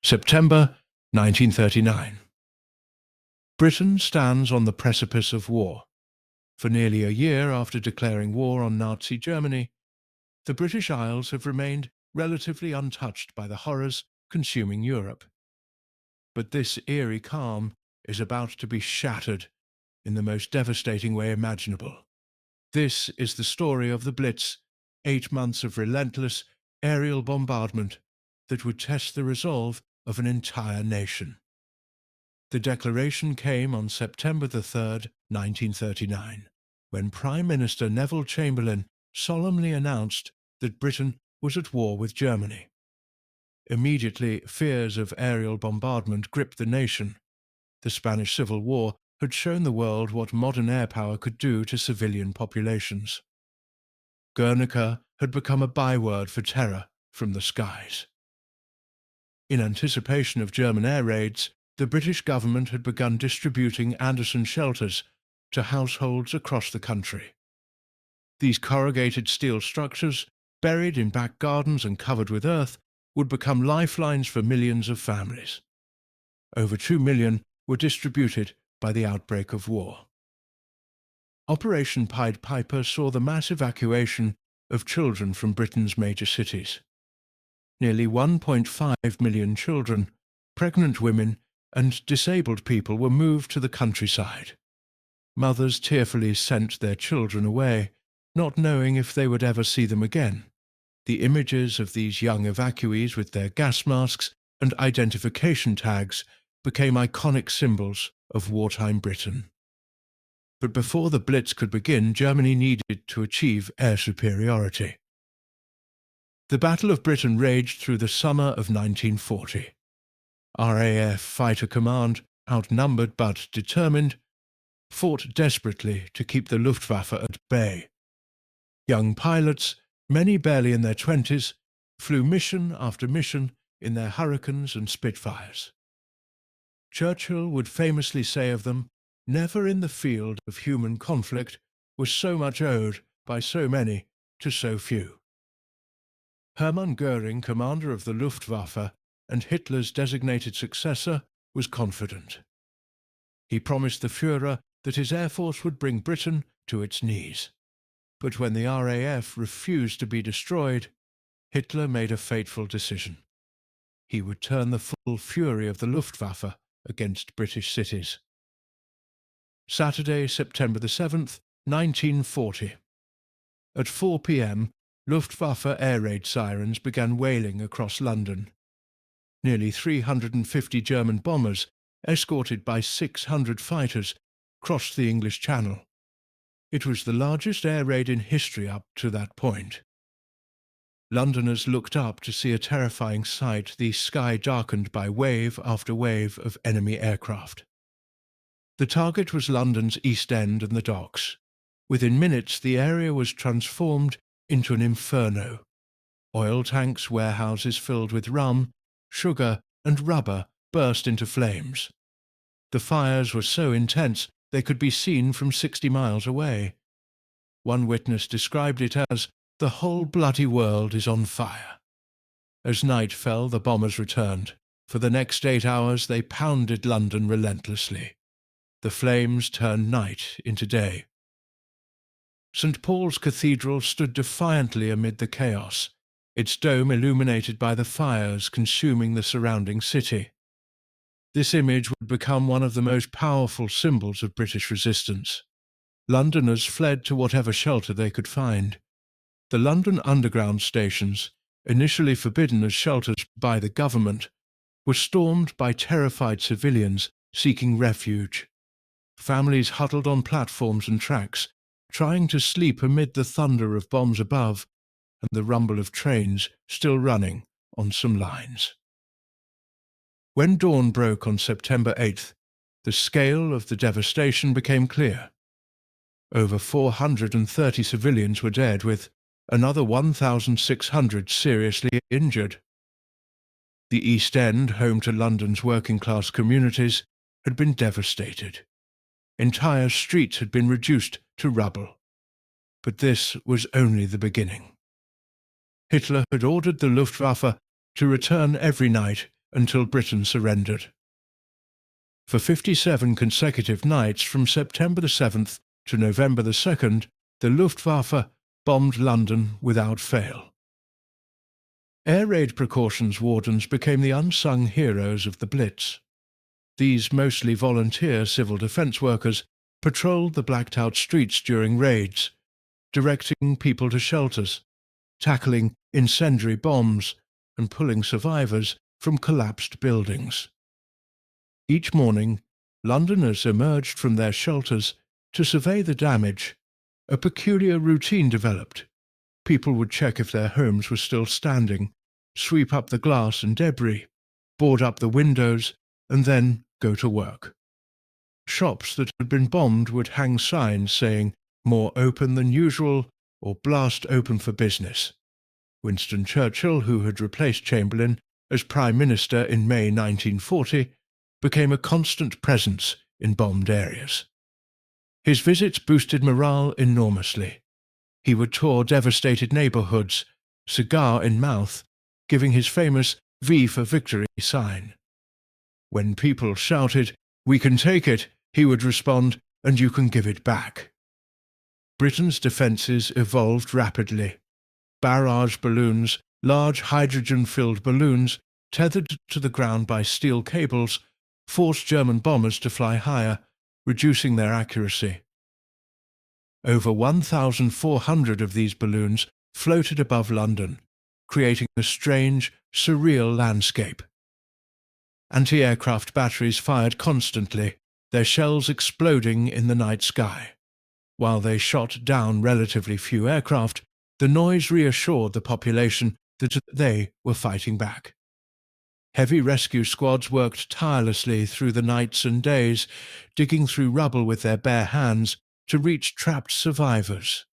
September 1939. Britain stands on the precipice of war. For nearly a year after declaring war on Nazi Germany, the British Isles have remained relatively untouched by the horrors consuming Europe. But this eerie calm is about to be shattered in the most devastating way imaginable. This is the story of the Blitz, 8 months of relentless aerial bombardment that would test the resolve of an entire nation. The declaration came on September 3rd, 1939, when Prime Minister Neville Chamberlain solemnly announced that Britain was at war with Germany. Immediately, fears of aerial bombardment gripped the nation. The Spanish Civil War had shown the world what modern air power could do to civilian populations. Guernica had become a byword for terror from the skies. In anticipation of German air raids, the British government had begun distributing Anderson shelters to households across the country. These corrugated steel structures, buried in back gardens and covered with earth, would become lifelines for millions of families. Over 2 million were distributed by the outbreak of war. Operation Pied Piper saw the mass evacuation of children from Britain's major cities. Nearly 1.5 million children, pregnant women, and disabled people were moved to the countryside. Mothers tearfully sent their children away, not knowing if they would ever see them again. The images of these young evacuees with their gas masks and identification tags became iconic symbols of wartime Britain. But before the Blitz could begin, Germany needed to achieve air superiority. The Battle of Britain raged through the summer of 1940. RAF Fighter Command, outnumbered but determined, fought desperately to keep the Luftwaffe at bay. Young pilots, many barely in their 20s, flew mission after mission in their Hurricanes and Spitfires. Churchill would famously say of them, "Never in the field of human conflict was so much owed by so many to so few." Hermann Göring, commander of the Luftwaffe and Hitler's designated successor, was confident. He promised the Führer that his air force would bring Britain to its knees. But when the RAF refused to be destroyed, Hitler made a fateful decision. He would turn the full fury of the Luftwaffe against British cities. Saturday, September 7th, 1940. At 4 p.m, Luftwaffe air raid sirens began wailing across London. Nearly 350 German bombers, escorted by 600 fighters, crossed the English Channel. It was the largest air raid in history up to that point. Londoners looked up to see a terrifying sight, the sky darkened by wave after wave of enemy aircraft. The target was London's East End and the docks. Within minutes, the area was transformed into an inferno. Oil tanks, warehouses filled with rum, sugar, and rubber burst into flames. The fires were so intense they could be seen from 60 miles away. One witness described it as, "The whole bloody world is on fire." As night fell, the bombers returned. For the next 8 hours, they pounded London relentlessly. The flames turned night into day. St. Paul's Cathedral stood defiantly amid the chaos, its dome illuminated by the fires consuming the surrounding city. This image would become one of the most powerful symbols of British resistance. Londoners fled to whatever shelter they could find. The London Underground stations, initially forbidden as shelters by the government, were stormed by terrified civilians seeking refuge. Families huddled on platforms and tracks, trying to sleep amid the thunder of bombs above and the rumble of trains still running on some lines. When dawn broke on September 8th, the scale of the devastation became clear. Over 430 civilians were dead, with another 1,600 seriously injured. The East End, home to London's working-class communities, had been devastated. Entire streets had been reduced to rubble. But this was only the beginning. Hitler had ordered the Luftwaffe to return every night until Britain surrendered. For 57 consecutive nights from September the 7th to November the 2nd, the Luftwaffe bombed London without fail. Air raid precautions wardens became the unsung heroes of the Blitz. These mostly volunteer civil defence workers patrolled the blacked-out streets during raids, directing people to shelters, tackling incendiary bombs, and pulling survivors from collapsed buildings. Each morning, Londoners emerged from their shelters to survey the damage. A peculiar routine developed. People would check if their homes were still standing, sweep up the glass and debris, board up the windows, and then go to work. Shops that had been bombed would hang signs saying, "More open than usual," or "Blast open for business." Winston Churchill, who had replaced Chamberlain as Prime Minister in May 1940, became a constant presence in bombed areas. His visits boosted morale enormously. He would tour devastated neighbourhoods, cigar in mouth, giving his famous V for Victory sign. When people shouted, "We can take it," he would respond, "And you can give it back." Britain's defences evolved rapidly. Barrage balloons, large hydrogen-filled balloons, tethered to the ground by steel cables, forced German bombers to fly higher, reducing their accuracy. Over 1,400 of these balloons floated above London, creating a strange, surreal landscape. Anti-aircraft batteries fired constantly, their shells exploding in the night sky. While they shot down relatively few aircraft, the noise reassured the population that they were fighting back. Heavy rescue squads worked tirelessly through the nights and days, digging through rubble with their bare hands to reach trapped survivors.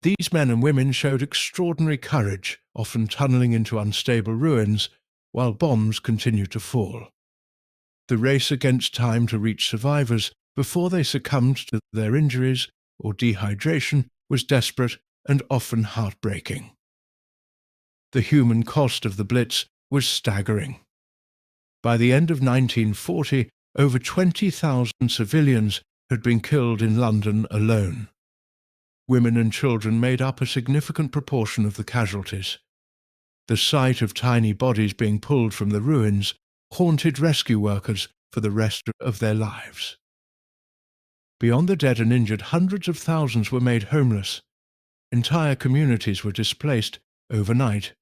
These men and women showed extraordinary courage, often tunneling into unstable ruins, while bombs continued to fall. The race against time to reach survivors before they succumbed to their injuries or dehydration was desperate and often heartbreaking. The human cost of the Blitz was staggering. By the end of 1940, over 20,000 civilians had been killed in London alone. Women and children made up a significant proportion of the casualties. The sight of tiny bodies being pulled from the ruins haunted rescue workers for the rest of their lives. Beyond the dead and injured, hundreds of thousands were made homeless. Entire communities were displaced overnight.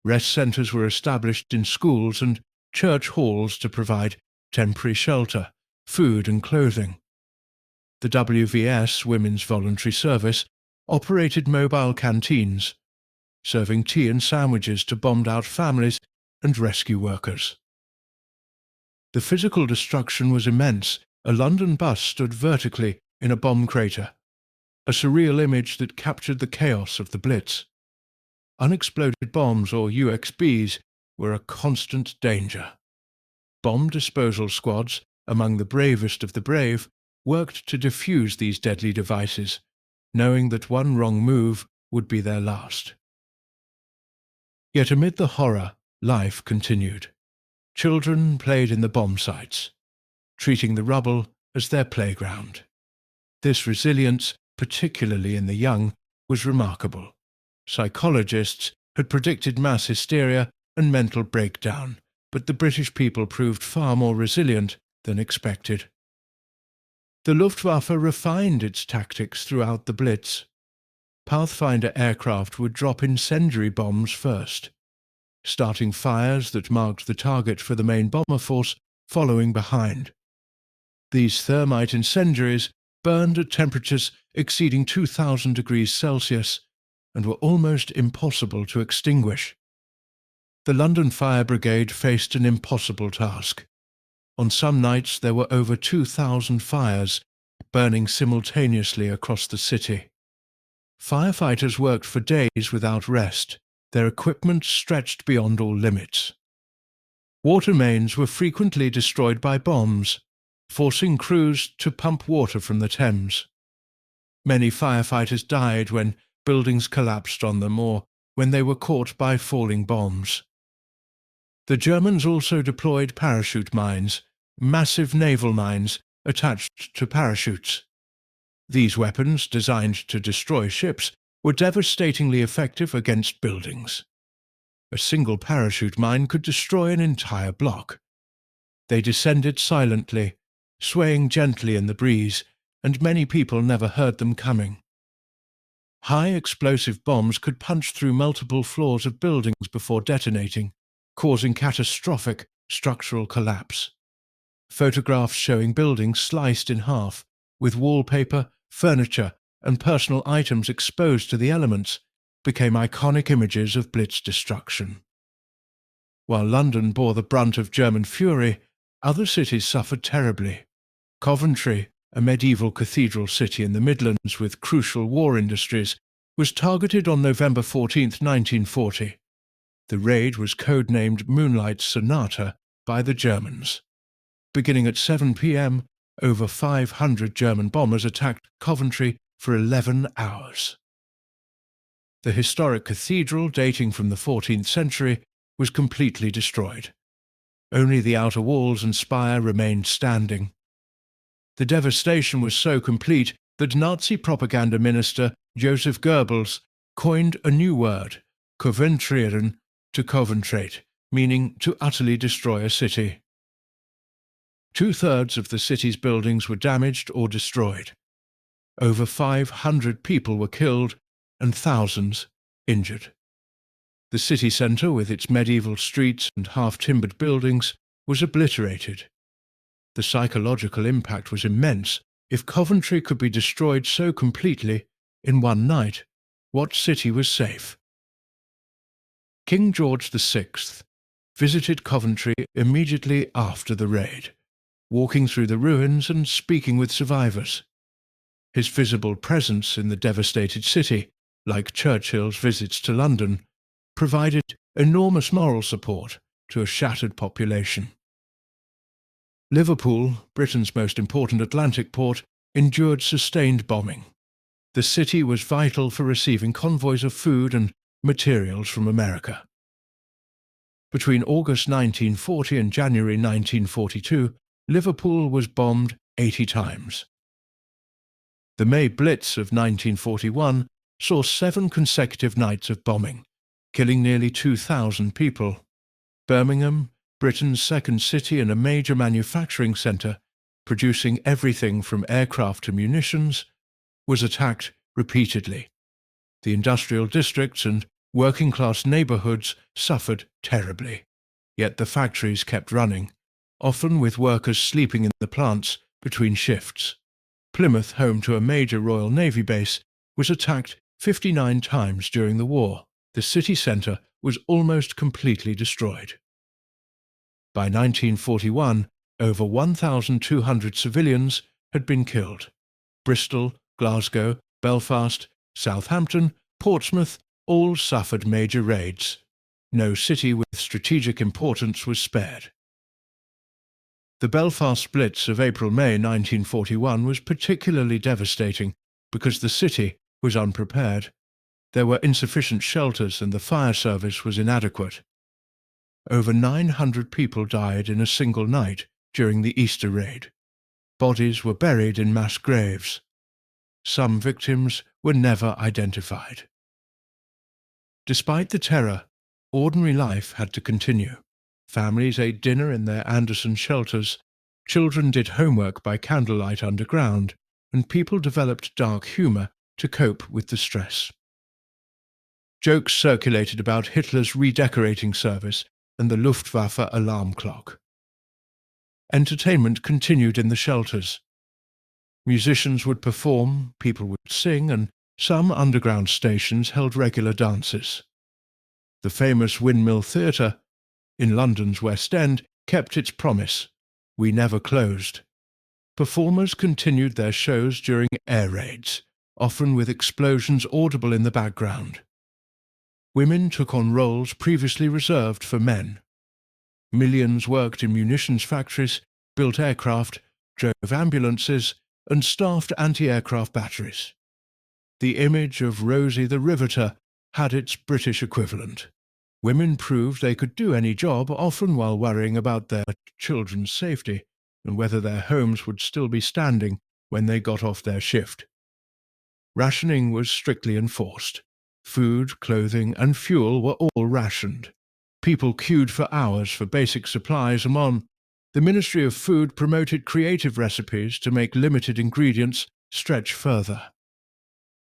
Rest centres were established in schools and church halls to provide temporary shelter, food and clothing. The WVS, Women's Voluntary Service, operated mobile canteens, serving tea and sandwiches to bombed-out families and rescue workers. The physical destruction was immense. A London bus stood vertically in a bomb crater, a surreal image that captured the chaos of the Blitz. Unexploded bombs, or UXBs, were a constant danger. Bomb disposal squads, among the bravest of the brave, worked to defuse these deadly devices, knowing that one wrong move would be their last. Yet amid the horror, life continued. Children played in the bomb sites, treating the rubble as their playground. This resilience, particularly in the young, was remarkable. Psychologists had predicted mass hysteria and mental breakdown, but the British people proved far more resilient than expected. The Luftwaffe refined its tactics throughout the Blitz. Pathfinder aircraft would drop incendiary bombs first, starting fires that marked the target for the main bomber force following behind. These thermite incendiaries burned at temperatures exceeding 2,000 degrees Celsius and were almost impossible to extinguish. The London Fire Brigade faced an impossible task. On some nights there were over 2,000 fires burning simultaneously across the city. Firefighters worked for days without rest. Their equipment stretched beyond all limits. Water mains were frequently destroyed by bombs, forcing crews to pump water from the Thames. Many firefighters died when buildings collapsed on them or when they were caught by falling bombs. The Germans also deployed parachute mines, massive naval mines attached to parachutes. These weapons, designed to destroy ships, were devastatingly effective against buildings. A single parachute mine could destroy an entire block. They descended silently, swaying gently in the breeze, and many people never heard them coming. High explosive bombs could punch through multiple floors of buildings before detonating, causing catastrophic structural collapse. Photographs showing buildings sliced in half, with wallpaper, furniture, and personal items exposed to the elements, became iconic images of Blitz destruction. While London bore the brunt of German fury, other cities suffered terribly. Coventry, a medieval cathedral city in the Midlands with crucial war industries, was targeted on November 14, 1940. The raid was codenamed Moonlight Sonata by the Germans. Beginning at 7 p.m, over 500 German bombers attacked Coventry for 11 hours. The historic cathedral, dating from the 14th century, was completely destroyed. Only the outer walls and spire remained standing. The devastation was so complete that Nazi propaganda minister Joseph Goebbels coined a new word, Coventrieren, to coventrate, meaning to utterly destroy a city. 2/3 of the city's buildings were damaged or destroyed. Over 500 people were killed and thousands injured. The city centre, with its medieval streets and half-timbered buildings, was obliterated. The psychological impact was immense. If Coventry could be destroyed so completely in one night, what city was safe? King George VI visited Coventry immediately after the raid, walking through the ruins and speaking with survivors. His visible presence in the devastated city, like Churchill's visits to London, provided enormous moral support to a shattered population. Liverpool, Britain's most important Atlantic port, endured sustained bombing. The city was vital for receiving convoys of food and materials from America. Between August 1940 and January 1942, Liverpool was bombed 80 times. The May Blitz of 1941 saw 7 consecutive nights of bombing, killing nearly 2,000 people. Birmingham, Britain's second city and a major manufacturing centre, producing everything from aircraft to munitions, was attacked repeatedly. The industrial districts and working-class neighbourhoods suffered terribly, yet the factories kept running, often with workers sleeping in the plants between shifts. Plymouth, home to a major Royal Navy base, was attacked 59 times during the war. The city centre was almost completely destroyed. By 1941, over 1,200 civilians had been killed. Bristol, Glasgow, Belfast, Southampton, Portsmouth all suffered major raids. No city with strategic importance was spared. The Belfast Blitz of April-May 1941 was particularly devastating because the city was unprepared. There were insufficient shelters and the fire service was inadequate. Over 900 people died in a single night during the Easter raid. Bodies were buried in mass graves. Some victims were never identified. Despite the terror, ordinary life had to continue. Families ate dinner in their Anderson shelters, children did homework by candlelight underground, and people developed dark humour to cope with the stress. Jokes circulated about Hitler's redecorating service and the Luftwaffe alarm clock. Entertainment continued in the shelters. Musicians would perform, people would sing, and some underground stations held regular dances. The famous Windmill Theatre in London's West End kept its promise. We never closed. Performers continued their shows during air raids, often with explosions audible in the background. Women took on roles previously reserved for men. Millions worked in munitions factories, built aircraft, drove ambulances, and staffed anti-aircraft batteries. The image of Rosie the Riveter had its British equivalent. Women proved they could do any job, often while worrying about their children's safety and whether their homes would still be standing when they got off their shift. Rationing was strictly enforced. Food, clothing, and fuel were all rationed. People queued for hours for basic supplies, and the Ministry of Food promoted creative recipes to make limited ingredients stretch further.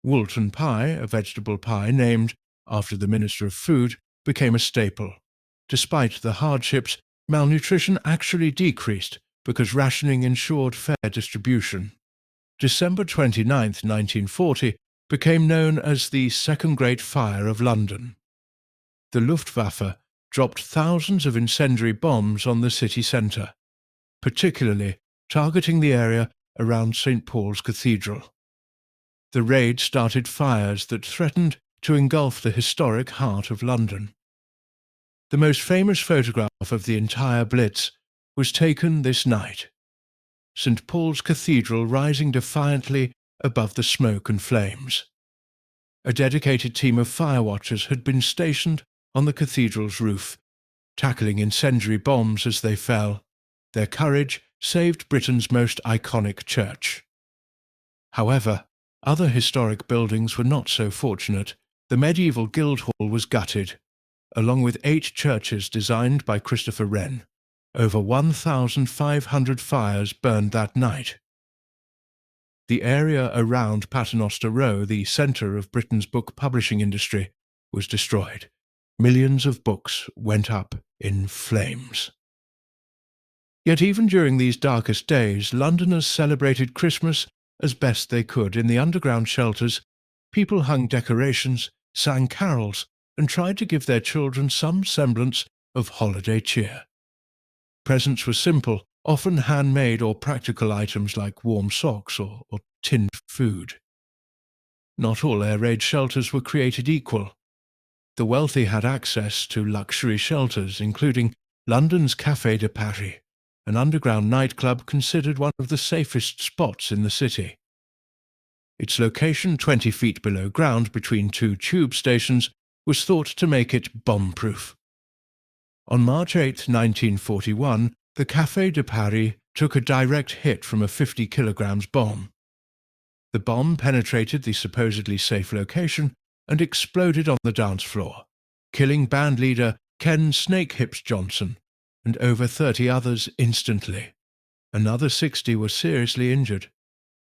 Woolton pie, a vegetable pie named after the Minister of Food, became a staple. Despite the hardships, malnutrition actually decreased because rationing ensured fair distribution. December 29, 1940, became known as the Second Great Fire of London. The Luftwaffe dropped thousands of incendiary bombs on the city centre, particularly targeting the area around St. Paul's Cathedral. The raid started fires that threatened to engulf the historic heart of London. The most famous photograph of the entire Blitz was taken this night. St. Paul's Cathedral rising defiantly above the smoke and flames. A dedicated team of firewatchers had been stationed on the cathedral's roof, tackling incendiary bombs as they fell. Their courage saved Britain's most iconic church. However, other historic buildings were not so fortunate. The medieval Guildhall was gutted, along with 8 churches designed by Christopher Wren. Over 1,500 fires burned that night. The area around Paternoster Row, the centre of Britain's book publishing industry, was destroyed. Millions of books went up in flames. Yet even during these darkest days, Londoners celebrated Christmas as best they could. In the underground shelters, people hung decorations, sang carols, and tried to give their children some semblance of holiday cheer. Presents were simple, often handmade or practical items like warm socks or tinned food. Not all air raid shelters were created equal. The wealthy had access to luxury shelters, including London's Café de Paris, an underground nightclub considered one of the safest spots in the city. Its location 20 feet below ground between 2 tube stations was thought to make it bomb-proof. On March 8, 1941, the Café de Paris took a direct hit from a 50 kilograms bomb. The bomb penetrated the supposedly safe location and exploded on the dance floor, killing band leader Ken Snake Hips Johnson and over 30 others instantly. Another 60 were seriously injured.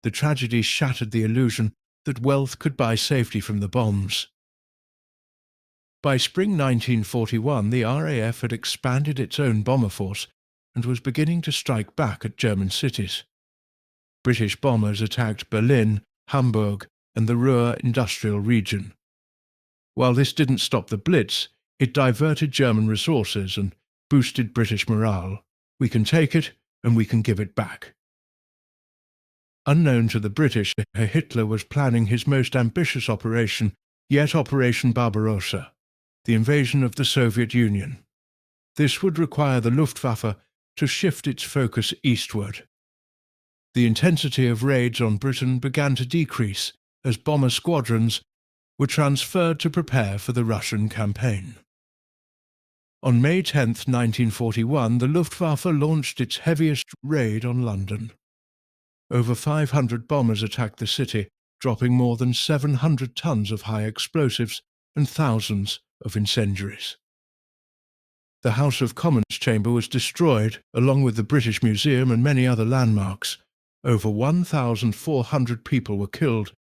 The tragedy shattered the illusion that wealth could buy safety from the bombs. By spring 1941, the RAF had expanded its own bomber force and was beginning to strike back at German cities. British bombers attacked Berlin, Hamburg, and the Ruhr industrial region. While this didn't stop the Blitz, it diverted German resources and boosted British morale. We can take it, and we can give it back. Unknown to the British, Hitler was planning his most ambitious operation yet, Operation Barbarossa, the invasion of the Soviet Union. This would require the Luftwaffe to shift its focus eastward. The intensity of raids on Britain began to decrease as bomber squadrons were transferred to prepare for the Russian campaign. On May 10, 1941, the Luftwaffe launched its heaviest raid on London. Over 500 bombers attacked the city, dropping more than 700 tons of high explosives and thousands of incendiaries. The House of Commons chamber was destroyed, along with the British Museum and many other landmarks. Over 1,400 people were killed,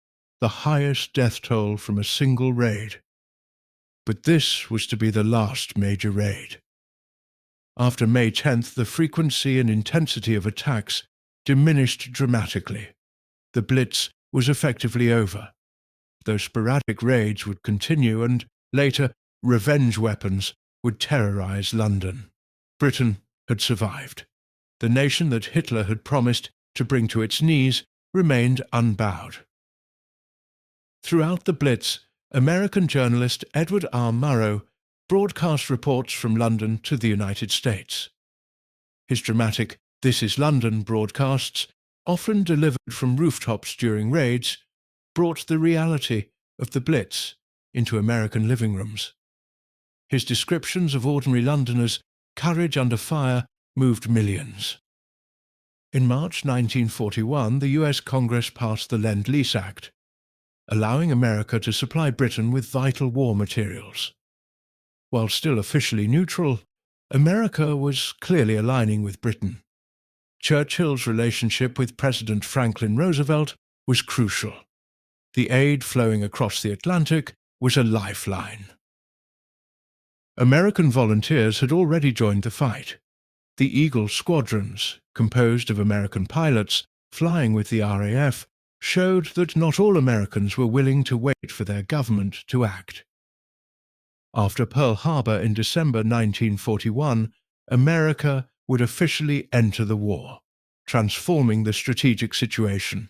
the highest death toll from a single raid. But this was to be the last major raid. After May 10th, the frequency and intensity of attacks diminished dramatically. The Blitz was effectively over, though sporadic raids would continue and, later, revenge weapons would terrorize London. Britain had survived. The nation that Hitler had promised to bring to its knees remained unbowed. Throughout the Blitz, American journalist Edward R. Murrow broadcast reports from London to the United States. His dramatic "This is London" broadcasts, often delivered from rooftops during raids, brought the reality of the Blitz into American living rooms. His descriptions of ordinary Londoners' courage under fire moved millions. In March 1941, the US Congress passed the Lend-Lease Act, allowing America to supply Britain with vital war materials. While still officially neutral, America was clearly aligning with Britain. Churchill's relationship with President Franklin Roosevelt was crucial. The aid flowing across the Atlantic was a lifeline. American volunteers had already joined the fight. The Eagle squadrons, composed of American pilots flying with the RAF, showed that not all Americans were willing to wait for their government to act. After Pearl Harbor in December 1941, America would officially enter the war, transforming the strategic situation.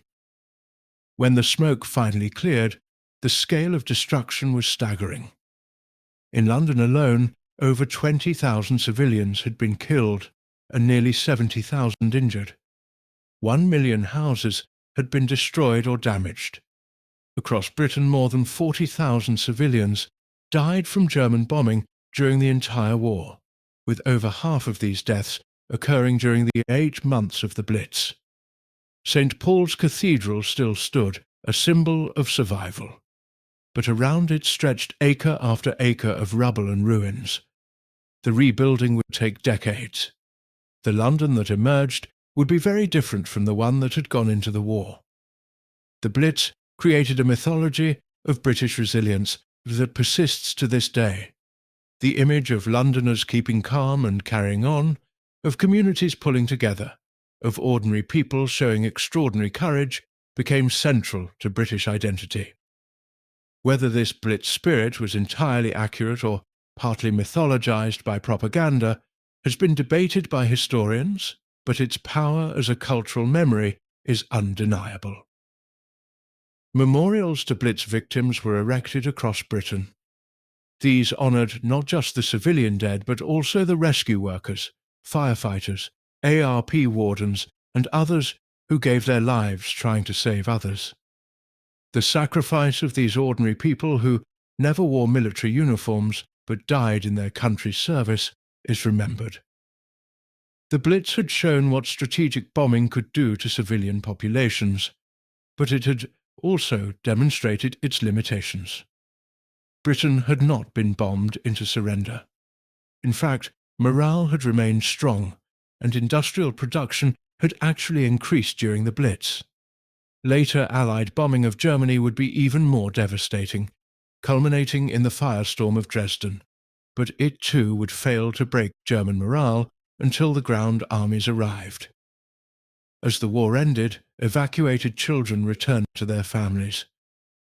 When the smoke finally cleared, the scale of destruction was staggering. In London alone, over 20,000 civilians had been killed and nearly 70,000 injured. 1 million houses had been destroyed or damaged. Across Britain, more than 40,000 civilians died from German bombing during the entire war, with over half of these deaths occurring during the 8 months of the Blitz. St. Paul's Cathedral still stood, a symbol of survival, but around it stretched acre after acre of rubble and ruins. The rebuilding would take decades. The London that emerged would be very different from the one that had gone into the war. The Blitz created a mythology of British resilience that persists to this day. The image of Londoners keeping calm and carrying on, of communities pulling together, of ordinary people showing extraordinary courage, became central to British identity. Whether this Blitz spirit was entirely accurate or partly mythologized by propaganda has been debated by historians, but its power as a cultural memory is undeniable. Memorials to Blitz victims were erected across Britain. These honoured not just the civilian dead, but also the rescue workers, firefighters, ARP wardens, and others who gave their lives trying to save others. The sacrifice of these ordinary people who never wore military uniforms but died in their country's service is remembered. The Blitz had shown what strategic bombing could do to civilian populations, but it had also demonstrated its limitations. Britain had not been bombed into surrender. In fact, morale had remained strong, and industrial production had actually increased during the Blitz. Later Allied bombing of Germany would be even more devastating, culminating in the firestorm of Dresden, but it too would fail to break German morale until the ground armies arrived. As the war ended, evacuated children returned to their families.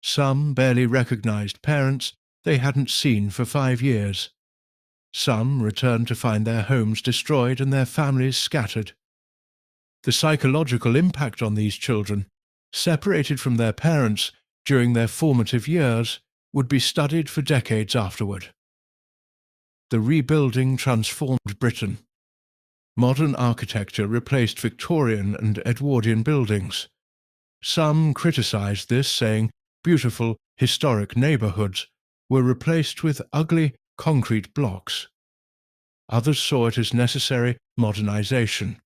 Some barely recognized parents they hadn't seen for 5 years. Some returned to find their homes destroyed and their families scattered. The psychological impact on these children, separated from their parents during their formative years, would be studied for decades afterward. The rebuilding transformed Britain. Modern architecture replaced Victorian and Edwardian buildings. Some criticized this, saying beautiful, historic neighborhoods were replaced with ugly concrete blocks. Others saw it as necessary modernization.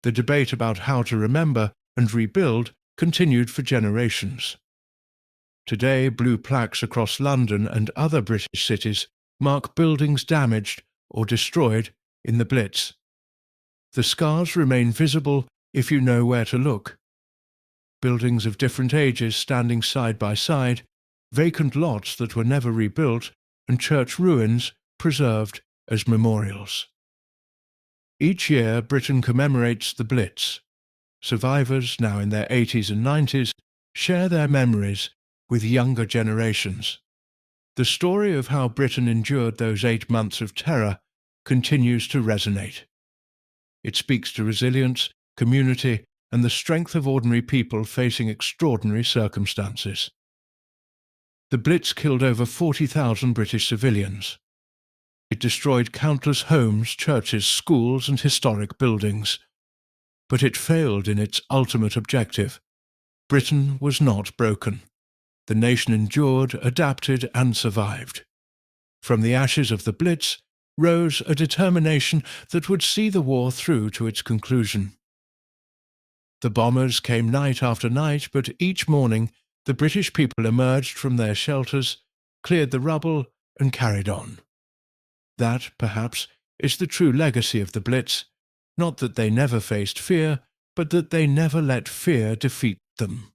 The debate about how to remember and rebuild continued for generations. Today, blue plaques across London and other British cities mark buildings damaged or destroyed in the Blitz. The scars remain visible if you know where to look. Buildings of different ages standing side by side, vacant lots that were never rebuilt, and church ruins preserved as memorials. Each year, Britain commemorates the Blitz. Survivors, now in their 80s and 90s, share their memories with younger generations. The story of how Britain endured those 8 months of terror continues to resonate. It speaks to resilience, community, and the strength of ordinary people facing extraordinary circumstances. The Blitz killed over 40,000 British civilians. It destroyed countless homes, churches, schools, and historic buildings. But it failed in its ultimate objective. Britain was not broken. The nation endured, adapted, and survived. From the ashes of the Blitz rose a determination that would see the war through to its conclusion. The bombers came night after night, but each morning the British people emerged from their shelters, cleared the rubble, and carried on. That, perhaps, is the true legacy of the Blitz, not that they never faced fear, but that they never let fear defeat them.